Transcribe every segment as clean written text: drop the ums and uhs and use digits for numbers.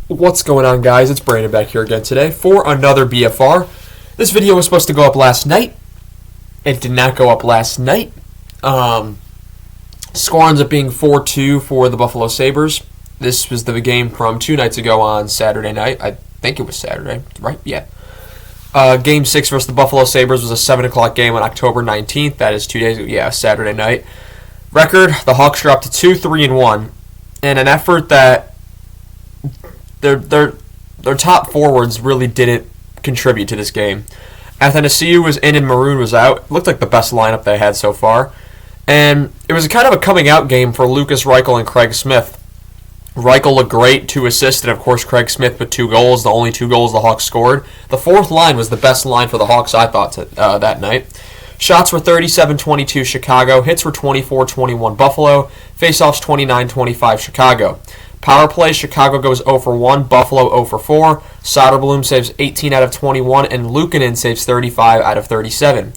What's going on, guys? It's Brandon back here again today for another BFR. This video was supposed to go up last night. It did not go up last night. Score ends up being 4-2 for the Buffalo Sabres. This was the game from 2 nights ago on Saturday night. I think it was Saturday, right? Yeah. Game 6 versus the Buffalo Sabres was a 7 o'clock game on October 19th. That is 2 days ago. Yeah, Saturday night. Record, the Hawks dropped to 2-3-1 in an effort that their top forwards really didn't contribute to this game. Athanasiou was in and Maroon was out. It looked like the best lineup they had so far. And it was kind of a coming out game for Lucas Reichel and Craig Smith. Reichel looked great, 2 assists, and of course Craig Smith with 2 goals, the only 2 goals the Hawks scored. The fourth line was the best line for the Hawks, I thought, that night. Shots were 37-22 Chicago, hits were 24-21 Buffalo, faceoffs 29-25 Chicago. Power play, Chicago goes 0 for 1, Buffalo 0 for 4. Soderblom saves 18 out of 21, and Luukkonen saves 35 out of 37.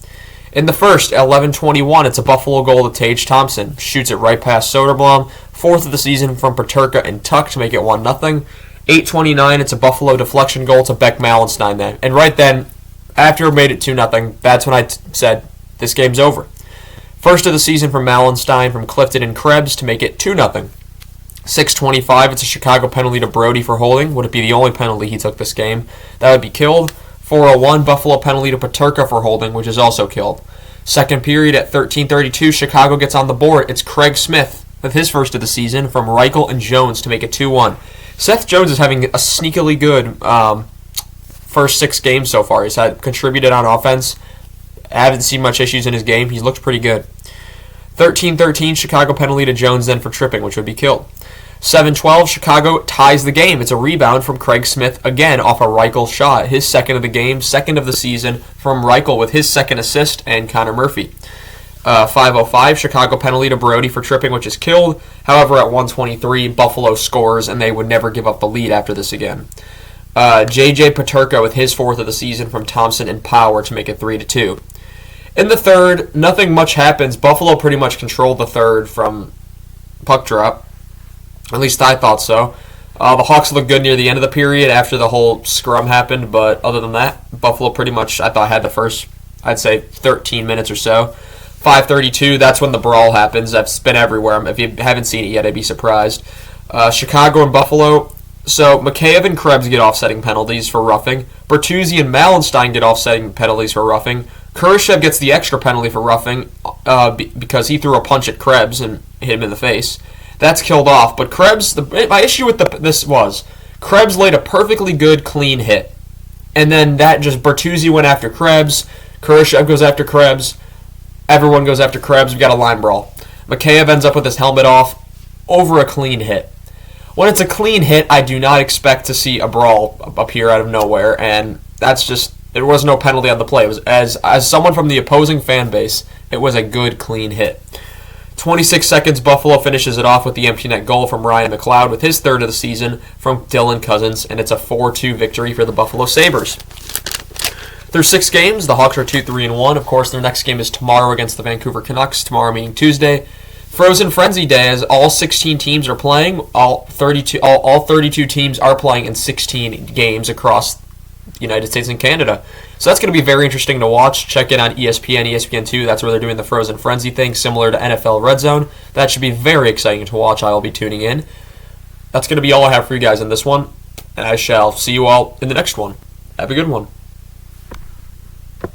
In the first, 11-21, it's a Buffalo goal to Tage Thompson. Shoots it right past Soderblom. 4th of the season from Peterka and Tuck to make it 1-0. 8-29, it's a Buffalo deflection goal to Beck Malenstein then. And right then, after it made it 2-0, that's when I said, this game's over. First of the season from Malenstein from Clifton and Krebs to make it 2-0. 6:25, it's a Chicago penalty to Brody for holding. Would it be the only penalty he took this game? That would be killed. 4:01, Buffalo penalty to Peterka for holding, which is also killed. Second period at 13:32, Chicago gets on the board. It's Craig Smith with his first of the season from Reichel and Jones to make it 2-1. Seth Jones is having a sneakily good first 6 games so far. He's contributed on offense. I haven't seen much issues in his game. He's looked pretty good. 13-13, Chicago penalty to Jones then for tripping, which would be killed. 7-12, Chicago ties the game. It's a rebound from Craig Smith, again off a Reichel shot. His second of the game, second of the season from Reichel with his second assist and Connor Murphy. 5:05, Chicago penalty to Brody for tripping, which is killed. However, at 1:23, Buffalo scores, and they would never give up the lead after this again. J.J. Peterka with his 4th of the season from Thompson and Power to make it 3-2. In the third, nothing much happens. Buffalo pretty much controlled the third from puck drop. At least I thought so. The Hawks looked good near the end of the period after the whole scrum happened, but other than that, Buffalo pretty much, I thought, had the first, I'd say, 13 minutes or so. 5:32, that's when the brawl happens. That's been everywhere. If you haven't seen it yet, I'd be surprised. Chicago and Buffalo. So Mikheyev and Krebs get offsetting penalties for roughing. Bertuzzi and Malenstein get offsetting penalties for roughing. Kurashev gets the extra penalty for roughing because he threw a punch at Krebs and hit him in the face. That's killed off. But Krebs, my issue with this was Krebs laid a perfectly good, clean hit. And then that just Bertuzzi went after Krebs. Kurashev goes after Krebs. Everyone goes after Krebs. We got a line brawl. Mikheyev ends up with his helmet off over a clean hit. When it's a clean hit, I do not expect to see a brawl appear out of nowhere. And that's just, there was no penalty on the play. It was, as someone from the opposing fan base, it was a good, clean hit. 26 seconds, Buffalo finishes it off with the empty net goal from Ryan McLeod with his 3rd of the season from Dylan Cousins, and it's a 4-2 victory for the Buffalo Sabres. Through 6 games, the Hawks are 2-3-1. Of course, their next game is tomorrow against the Vancouver Canucks, tomorrow meaning Tuesday. Frozen Frenzy Day, as all 16 teams are playing. All 32 teams are playing in 16 games across the United States and Canada. So that's going to be very interesting to watch. Check it on ESPN, ESPN2. That's where they're doing the Frozen Frenzy thing, similar to NFL Red Zone. That should be very exciting to watch. I will be tuning in. That's going to be all I have for you guys in this one, and I shall see you all in the next one. Have a good one.